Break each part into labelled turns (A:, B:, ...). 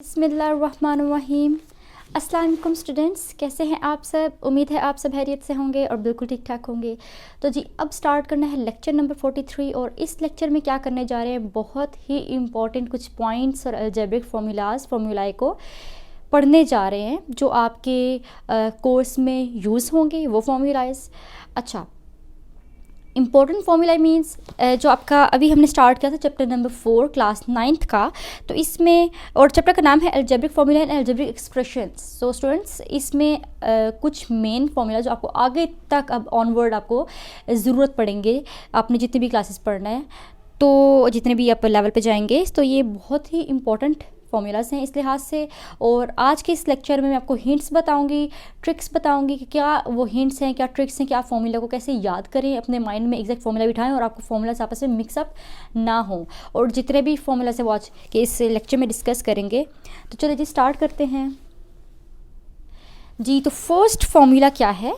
A: बिस्मिल्लाहिर्रहमानिर्रहीम। अस्सलाम वालेकुम स्टूडेंट्स, कैसे हैं आप सब। उम्मीद है आप सब खैरियत से होंगे और बिल्कुल ठीक ठाक होंगे। तो जी अब स्टार्ट करना है लेक्चर नंबर 43 और इस लेक्चर में क्या करने जा रहे हैं, बहुत ही इम्पॉर्टेंट कुछ पॉइंट्स और अलजेब्रिक फार्मूलाए को पढ़ने जा रहे हैं जो आपके कोर्स में यूज़ होंगे वो फार्मूलाइज। अच्छा, इम्पॉर्टेंट फार्मूला मीन्स जो आपका अभी हमने स्टार्ट किया था चैप्टर नंबर 4 क्लास 9th का, तो इसमें और चैप्टर का नाम है algebraic formula and algebraic expressions. So students इसमें कुछ मेन फार्मूला जो आपको आगे तक अब ऑनवर्ड आपको ज़रूरत पड़ेंगे, आपने जितनी भी क्लासेस पढ़ना है तो जितने भी आप लेवल पे जाएंगे, तो ये बहुत ही इंपॉर्टेंट फॉर्मूलाज हैं इस लिहाज से। और आज के इस लेक्चर में मैं आपको हिंट्स बताऊंगी, ट्रिक्स बताऊंगी कि क्या वो हिंट्स हैं, क्या ट्रिक्स हैं कि आप फॉर्मूला को कैसे याद करें, अपने माइंड में एग्जैक्ट फॉर्मूला बिठाएं और आपको फॉर्मूलाज आपस में मिक्सअप ना हो। और जितने भी फॉर्मूला से वो आज के इस लेक्चर में डिस्कस करेंगे, तो चलो जी स्टार्ट करते हैं जी। तो फर्स्ट फॉर्मूला क्या है,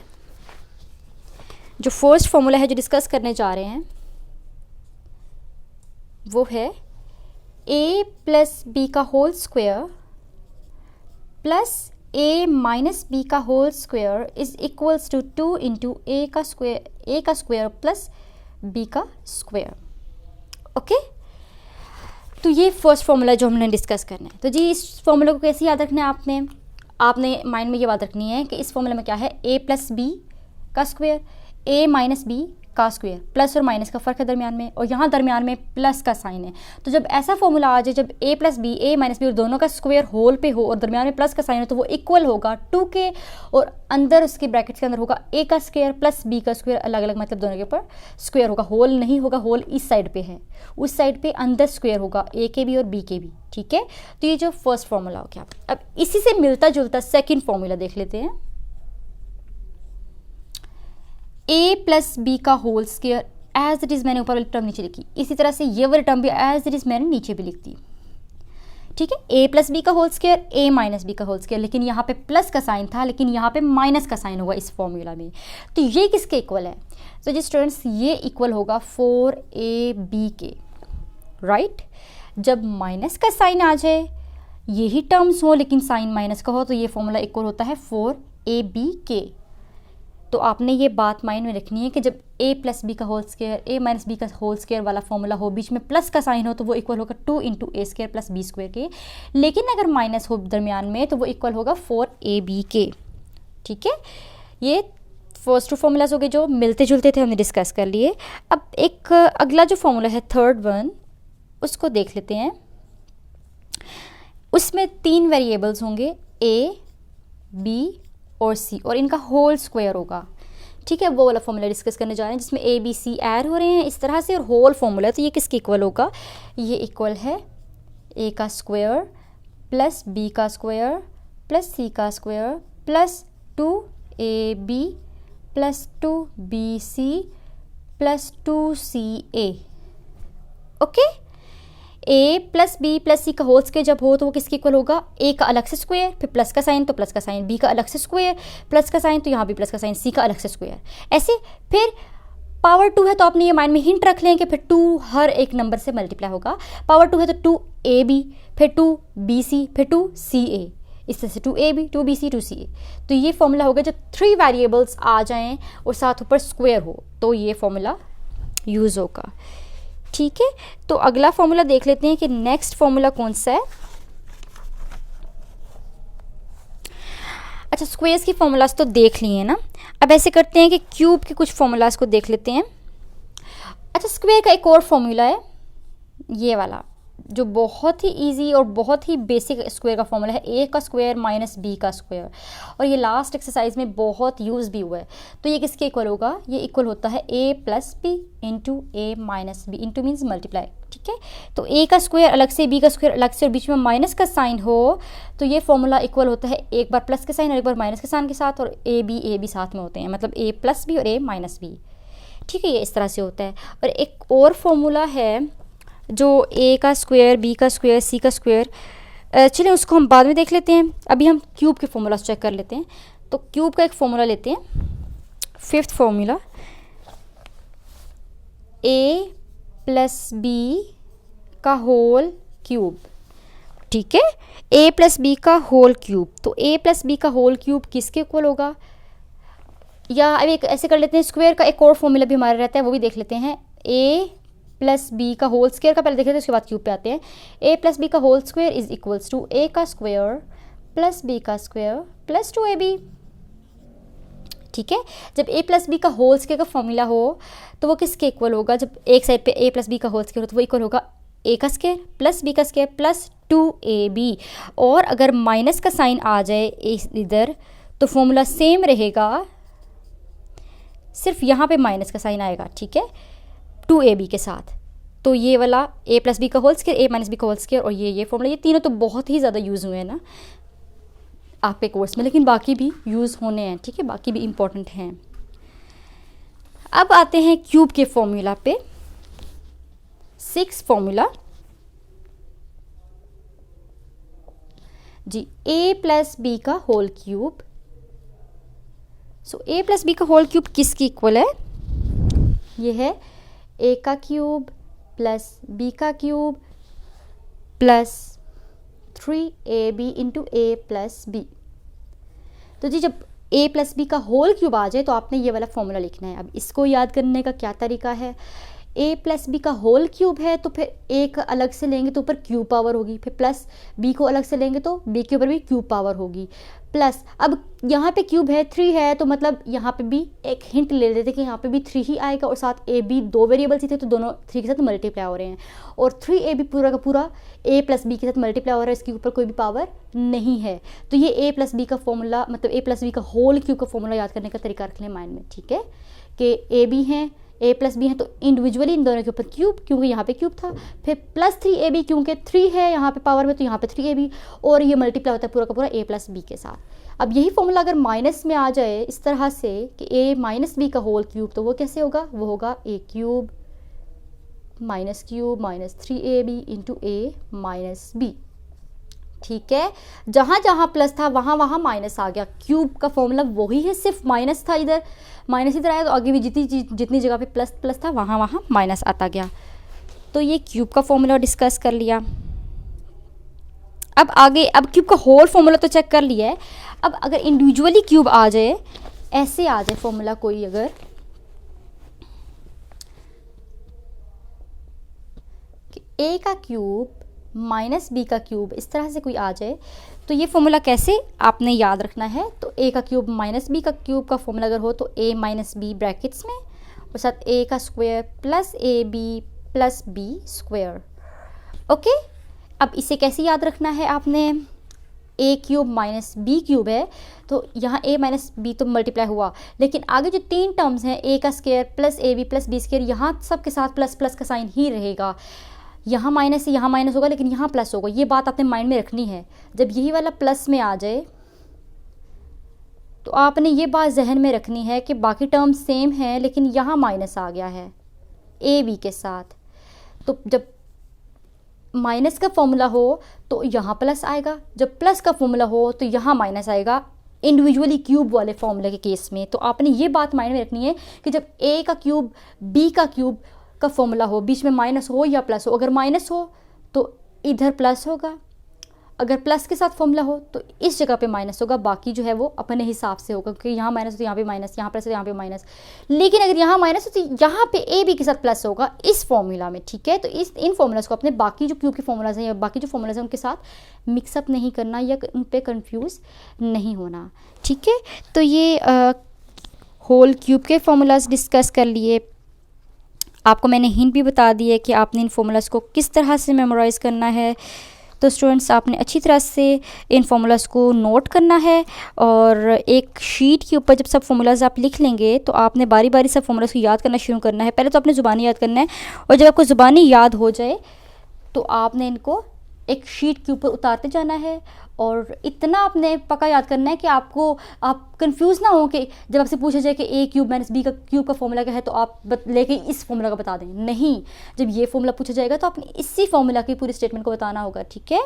A: जो फर्स्ट फॉर्मूला है जो डिस्कस करने जा रहे हैं वो है a प्लस बी का whole square plus a minus b का whole square is equals to 2 into a का स्क्वायर प्लस बी का स्क्वायर। ओके, तो ये फर्स्ट फॉर्मूला जो हमने डिस्कस करना है। तो जी इस फॉर्मूला को कैसे याद रखना है, आपने माइंड में ये बात रखनी है कि इस फॉर्मूला में क्या है, a प्लस बी का स्क्वायर, a माइनस बी का स्क्वायर, प्लस और माइनस का फ़र्क है दरमियान में, और यहाँ दरमियान में प्लस का साइन है। तो जब ऐसा फॉर्मूला आ जाए जब a plus b, a minus b और दोनों का स्क्वायर होल पे हो और दरमियान में प्लस का साइन हो, तो वो इक्वल होगा 2 के, और अंदर उसके ब्रैकेट्स के अंदर होगा a का स्क्वायर प्लस b का स्क्वायर, अलग अलग मतलब दोनों के ऊपर स्क्वायर होगा, होल नहीं होगा, होल इस साइड पे है, उस साइड पे अंदर स्क्वायर होगा a के भी और b के भी। ठीक है, तो ये जो फर्स्ट फॉर्मूला हो गया। अब इसी से मिलता जुलता सेकेंड फॉर्मूला देख लेते हैं, a प्लस बी का whole square as it is, मैंने ऊपर वाली टर्म नीचे लिखी, इसी तरह से ये वाली टर्म भी एज इट इज़ मैंने नीचे भी लिख दी। ठीक है, a प्लस बी का whole square, a minus b का होल स्क्वायर, लेकिन यहाँ पे प्लस का साइन था, लेकिन यहाँ पे माइनस का साइन होगा इस फॉर्मूला में। तो ये किसके इक्वल है, तो जी स्टूडेंट्स ये इक्वल होगा 4ab के। राइट, जब माइनस का साइन आ जाए, यही टर्म्स हो लेकिन साइन माइनस का हो, तो ये फॉर्मूला इक्वल होता है 4ab के। तो आपने ये बात माइंड में रखनी है कि जब a प्लस बी का whole square, a minus b का होल स्क्वायर वाला फॉर्मूला हो, बीच में प्लस का साइन हो, तो वो इक्वल होगा 2 इंटू ए स्क्वायर प्लस बी स्क्वायर के। लेकिन अगर माइनस हो दरमियान में, तो वो इक्वल होगा 4ab के। ठीक है, ये फर्स्ट टू फॉर्मूलाज हो गए जो मिलते जुलते थे, हमने डिस्कस कर लिए। अब एक अगला जो फॉर्मूला है थर्ड वन, उसको देख लेते हैं। उसमें 3 वेरिएबल्स होंगे a, b और c, और इनका होल स्क्वायर होगा। ठीक है, वो वाला फॉर्मूला डिस्कस करने जा रहे हैं जिसमें a b c ऐड हो रहे हैं इस तरह से, और होल फॉर्मूला है। तो ये किसके इक्वल होगा, ये इक्वल है a का स्क्वायर प्लस b का स्क्वायर प्लस c का square plus 2ab plus 2bc plus 2ca। Okay, a plus b plus c का होल स्क्वायर जब हो तो वो किसके इक्वल होगा, a का अलग से स्क्वायर, फिर प्लस का साइन तो प्लस का साइन, b का अलग से स्क्वायर प्लस का साइन, तो यहाँ भी प्लस का साइन, c का अलग से स्क्वायर, ऐसे। फिर पावर 2 है तो आपने ये माइंड में हिंट रख लें कि फिर 2 हर एक नंबर से मल्टीप्लाई होगा। पावर 2 है तो 2ab, फिर 2bc, फिर 2ca, इस तरह से 2ab 2bc 2ca। तो ये फॉर्मूला होगा जब 3 वेरिएबल्स आ जाएँ और साथ ऊपर स्क्वायर हो, तो ये फॉर्मूला यूज़ होगा। ठीक है, तो अगला फॉर्मूला देख लेते हैं कि नेक्स्ट फॉर्मूला कौन सा है। अच्छा, स्क्वेयर्स की फॉर्मूलाज तो देख लिए हैं ना, अब ऐसे करते हैं कि क्यूब के कुछ फॉर्मूलाज को देख लेते हैं। अच्छा, स्क्वेयर का एक और फॉर्मूला है, ये वाला जो बहुत ही इजी और बहुत ही बेसिक स्क्वायर का फॉर्मूला है, a का स्क्वायर माइनस b का स्क्वायर, और ये लास्ट एक्सरसाइज में बहुत यूज़ भी हुआ है। तो ये किसके इक्वल होगा, ये इक्वल होता है a plus b into a minus b, into means multiply. ठीक है, तो a का स्क्वायर अलग से, b का स्क्वायर अलग से, और बीच में माइनस का साइन हो, तो ये फॉर्मूला इक्वल होता है एक बार प्लस के साइन और एक बार माइनस के साइन के साथ, और a b साथ में होते हैं, मतलब a प्लस बी और a माइनस बी। ठीक है, ये इस तरह से होता है। और एक और फॉर्मूला है जो a का स्क्वायर, b का स्क्वायर, c का स्क्वायर, चलिए उसको हम बाद में देख लेते हैं। अभी हम क्यूब के फॉर्मूला चेक कर लेते हैं। तो क्यूब का एक फॉर्मूला लेते हैं, fifth formula, a plus b का होल क्यूब ठीक है, a प्लस बी का होल क्यूब। तो a प्लस बी का होल क्यूब किसके इक्वल होगा, या अब एक ऐसे कर लेते हैं, स्क्वायर का एक और फॉर्मूला भी हमारा रहता है, वो भी देख लेते हैं। a प्लस बी का होल स्क्वायर का पहले देख लेते हैं, उसके बाद क्यूब पे आते हैं। a प्लस बी का whole square is equals to a का स्क्वायर प्लस b का स्क्वायर प्लस 2ab। ठीक है, जब a प्लस बी का होल स्क्वायर का फॉर्मूला हो तो वो किसके इक्वल होगा, जब एक साइड पे a प्लस बी का होल स्क्वायर हो तो वो इक्वल होगा a का स्क्वायर प्लस b का स्क्वायर प्लस 2ab। और अगर माइनस का साइन आ जाए इधर तो फॉर्मूला सेम रहेगा, सिर्फ यहाँ पे माइनस का साइन आएगा। ठीक है, 2ab के साथ। तो ये वाला a प्लस बी का whole square, a minus b का होल स्क्वायर और ये फॉर्मूला, ये तीनों तो बहुत ही ज़्यादा यूज़ हुए हैं ना आपके कोर्स में, लेकिन बाकी भी यूज़ होने हैं। ठीक है, बाकी भी इम्पॉर्टेंट हैं। अब आते हैं क्यूब के फॉर्मूला पे। 6 फॉर्मूला जी, a प्लस बी का whole cube. So a plus b का होल क्यूब किसकी इक्वल है, ये है a का क्यूब प्लस b का cube plus 3ab into a plus b. तो जी जब a प्लस बी का होल क्यूब आ जाए तो आपने ये वाला फॉर्मूला लिखना है। अब इसको याद करने का क्या तरीका है, a प्लस बी का होल क्यूब है तो फिर a का अलग से लेंगे तो ऊपर क्यूब पावर होगी, फिर प्लस b को अलग से लेंगे तो b के ऊपर भी क्यूब पावर होगी, प्लस अब यहाँ पे क्यूब है 3 है तो मतलब यहाँ पे भी एक हिंट ले लेते कि यहाँ पे भी 3 ही आएगा, और साथ a b दो वेरिएबल्स ही थे तो दोनों 3 के साथ मल्टीप्लाई हो रहे हैं, और 3ab पूरा का पूरा a प्लस बी के साथ मल्टीप्लाई हो रहा है, इसके ऊपर कोई भी पावर नहीं है। तो ये a प्लस बी का फॉर्मूला, मतलब a प्लस बी का होल क्यूब का फॉर्मूला याद करने का तरीका रख लें माइंड में। ठीक है, कि a b हैं, a प्लस बी है तो इंडिविजुअली इन दोनों के ऊपर क्यूब, क्योंकि यहाँ पे क्यूब था, फिर प्लस 3ab क्योंकि 3 है यहाँ पे पावर में तो यहाँ पे 3ab, और ये मल्टीप्लाई होता है पूरा का पूरा a प्लस बी के साथ। अब यही फॉर्मूला अगर माइनस में आ जाए इस तरह से कि a माइनस बी का होल क्यूब, तो वो कैसे होगा, वो होगा a cube minus 3ab into a minus b. ठीक है, जहाँ जहाँ प्लस था वहाँ वहाँ माइनस आ गया। क्यूब का फॉर्मूला वही है, सिर्फ माइनस था, इधर माइनस इधर आया तो आगे भी जितनी जगह पे प्लस प्लस था वहाँ वहाँ माइनस आता गया। तो ये क्यूब का फॉर्मूला डिस्कस कर लिया। अब आगे, अब क्यूब का होल फॉर्मूला तो चेक कर लिया है। अब अगर इंडिविजुअली क्यूब आ जाए, ऐसे आ जाए फॉर्मूला कोई, अगर कि a का क्यूब माइनस बी का क्यूब इस तरह से कोई आ जाए, तो ये फॉर्मूला कैसे आपने याद रखना है। तो a का क्यूब माइनस बी का क्यूब का फॉर्मूला अगर हो तो a माइनस बी ब्रैकेट्स में और साथ a का square plus a b plus b square. Okay, अब इसे कैसे याद रखना है आपने, a cube minus b cube है तो यहाँ a माइनस बी तो मल्टीप्लाई हुआ, लेकिन आगे जो 3 टर्म्स हैं a का square plus a b plus b square, यहाँ सब के साथ प्लस प्लस का साइन ही रहेगा। यहाँ माइनस से यहाँ माइनस होगा लेकिन यहाँ प्लस होगा, ये बात आपने माइंड में रखनी है। जब यही वाला प्लस में आ जाए तो आपने ये बात जहन में रखनी है कि बाकी टर्म सेम है लेकिन यहाँ माइनस आ गया है ए बी के साथ। तो जब माइनस का फॉर्मूला हो तो यहाँ प्लस आएगा, जब प्लस का फॉर्मूला हो तो यहाँ माइनस आएगा, इंडिविजुअली क्यूब वाले फॉर्मूले के केस में। तो आपने ये बात माइंड में रखनी है कि जब a का क्यूब b का क्यूब का फॉर्मूला हो, बीच में माइनस हो या प्लस हो, अगर माइनस हो तो इधर प्लस होगा, अगर प्लस के साथ फॉर्मूला हो तो इस जगह पे माइनस होगा, बाकी जो है वो अपने हिसाब से होगा, क्योंकि यहाँ माइनस हो तो यहाँ पे माइनस, यहाँ प्लस हो तो यहाँ पे माइनस। लेकिन अगर यहाँ माइनस हो तो यहाँ पे ए बी के साथ प्लस होगा इस फॉर्मूला में। ठीक है, तो इन फॉर्मूलाज को अपने बाकी जो क्यूब के फॉर्मूलाज हैं या बाकी जो फॉर्मूलाज हैं उनके साथ मिक्सअप नहीं करना या उन पर कन्फ्यूज़ नहीं होना। ठीक है, तो ये होल क्यूब के फॉर्मूलाज डिस्कस कर लिए। आपको मैंने हिंट भी बता दी है कि आपने इन फॉर्मूलाज को किस तरह से मेमोराइज़ करना है। तो स्टूडेंट्स आपने अच्छी तरह से इन फॉर्मूलाज को नोट करना है, और एक शीट के ऊपर जब सब फॉर्मूलाज आप लिख लेंगे तो आपने बारी बारी सब फॉर्मूलाज को याद करना शुरू करना है। पहले तो आपने ज़ुबानी याद करना है, और जब आपको ज़ुबानी याद हो जाए तो आपने इनको एक शीट के ऊपर उतारते जाना है, और इतना आपने पक्का याद करना है कि आप कंफ्यूज ना हो कि जब आपसे पूछा जाए कि a क्यूब माइनस बी का क्यूब का फॉर्मूला क्या है तो आप लेके इस फॉर्मूला का बता दें। नहीं, जब ये फॉर्मूला पूछा जाएगा तो आपने इसी फॉर्मूला की पूरी स्टेटमेंट को बताना होगा। ठीक है,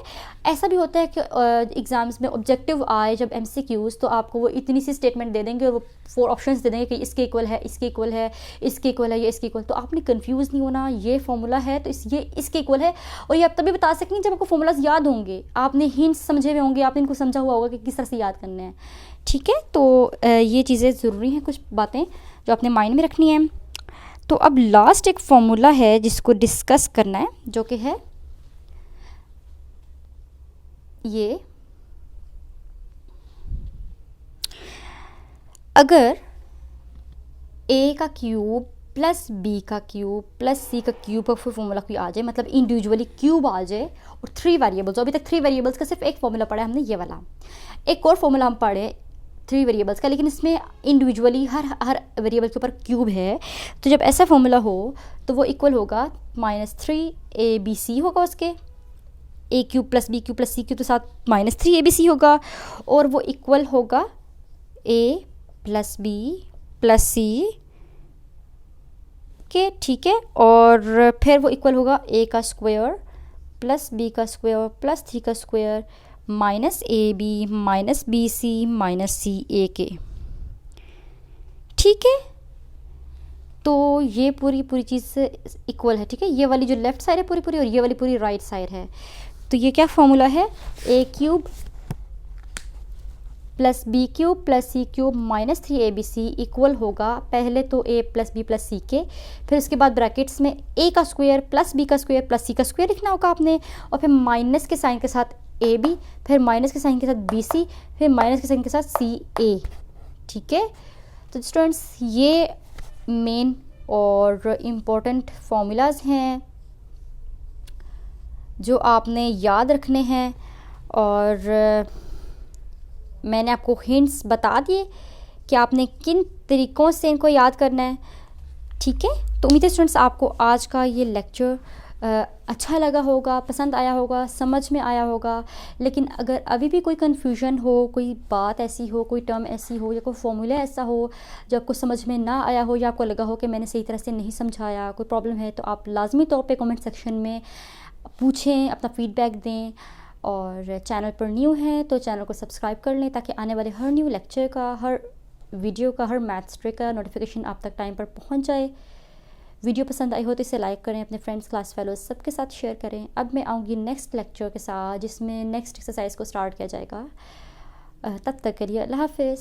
A: ऐसा भी होता है कि एग्जाम्स में ऑब्जेक्टिव आए जब MCQs तो आपको वो इतनी सी स्टेटमेंट दे देंगे और वो 4 ऑप्शंस दे देंगे कि इसके इक्वल है, इसके इक्वल है, इसके इक्वल है, या इसके इक्वल। तो आपने कन्फ्यूज़ नहीं होना, ये फॉर्मूला है तो ये इसके इक्वल है, और ये आप तभी बता सकेंगे जब आपको फॉर्मूलाज याद होंगे, आपने हिंट्स समझे हुए होंगे, आपने इनको समझा हुआ होगा कि किस तरह से याद करना है। ठीक है, तो ये चीज़ें ज़रूरी हैं, कुछ बातें जो आपने माइंड में रखनी है। तो अब लास्ट एक फॉर्मूला है जिसको डिस्कस करना है, जो कि है ये, अगर a का क्यूब प्लस b का क्यूब प्लस c का क्यूब का फॉर्मूला कोई आ जाए, मतलब इंडिविजुअली क्यूब आ जाए और 3 वेरिएबल्स, अभी तक 3 वेरिएबल्स का सिर्फ एक फॉर्मूला पढ़ा है हमने, ये वाला। एक और फॉर्मूला हम पढ़े 3 वेरिएबल्स का, लेकिन इसमें इंडिविजुअली हर वेरिएबल के ऊपर क्यूब है। तो जब ऐसा फॉर्मूला हो तो वो इक्वल होगा -3abc होगा, उसके a cube plus b cube plus c cube, तो साथ -3abc होगा, और वो इक्वल होगा a plus b plus c के। ठीक है, और फिर वो इक्वल होगा a का स्क्वायर प्लस b का स्क्वायर प्लस 3 का square minus ab minus b c minus c a के। ठीक है, तो ये पूरी चीज़ इक्वल है। ठीक है, ये वाली जो लेफ़्ट साइड है पूरी और ये वाली पूरी राइट साइड है। तो ये क्या फॉर्मूला है, a cube plus b cube plus c cube minus 3abc equal होगा पहले तो a plus b plus c के, फिर उसके बाद ब्रैकेट्स में a का स्क्वायर प्लस b का स्क्वायर प्लस c का स्क्वायर लिखना होगा आपने, और फिर माइनस के साइन के साथ ab, फिर माइनस के साइन के साथ bc, फिर माइनस के साइन के साथ ca। ठीक है, तो स्टूडेंट्स ये मेन और इम्पोर्टेंट फार्मूलाज हैं जो आपने याद रखने हैं, और मैंने आपको हिंट्स बता दिए कि आपने किन तरीक़ों से इनको याद करना है। ठीक है, तो उम्मीद है स्टूडेंट्स आपको आज का ये लेक्चर अच्छा लगा होगा, पसंद आया होगा, समझ में आया होगा। लेकिन अगर अभी भी कोई कन्फ्यूजन हो, कोई बात ऐसी हो, कोई टर्म ऐसी हो, या कोई फॉर्मूला ऐसा हो जो आपको समझ में ना आया हो, या आपको लगा हो कि मैंने सही तरह से नहीं समझाया, कोई प्रॉब्लम है, तो आप लाजमी तौर पे कमेंट सेक्शन में पूछें, अपना फ़ीडबैक दें। और चैनल पर न्यू हैं तो चैनल को सब्सक्राइब कर लें, ताकि आने वाले हर न्यू लेक्चर का, हर वीडियो का, हर मैथ्स ट्रिक का नोटिफिकेशन आप तक टाइम पर पहुंच जाए। वीडियो पसंद आई हो तो इसे लाइक करें, अपने फ्रेंड्स, क्लास फेलोज सबके साथ शेयर करें। अब मैं आऊँगी नेक्स्ट लेक्चर के साथ, जिसमें नेक्स्ट एक्सरसाइज को स्टार्ट किया जाएगा। तब तक के लिए अल्लाह हाफिज़।